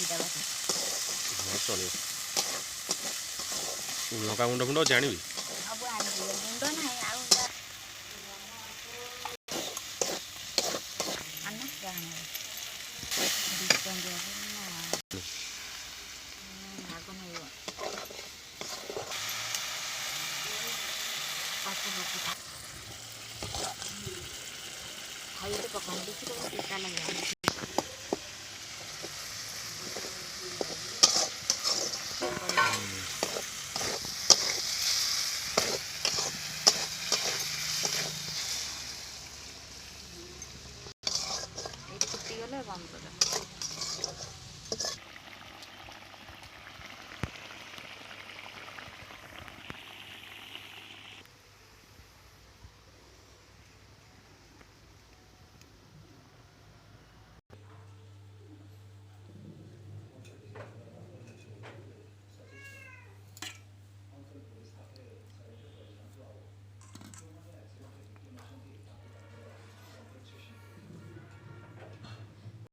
ହଁ ଚଳିବ। ଲଙ୍କା ଗୁଣ୍ଡ ଫୁଣ୍ଡ ଅଛି ଆଣିବି? ସବୁ ଆଣିଯିବେ ଗୁଣ୍ଡ ନାହିଁ ଆଉ ଆନ ଯାହା ଭାଗ ନେବ ଖାଇତେ ପକାଉଁ ଦେଖି ତ ପିତା ଲାଗିବ। এই ফুଟିଗଲେ ବନ୍ଦ କରିଦେବ।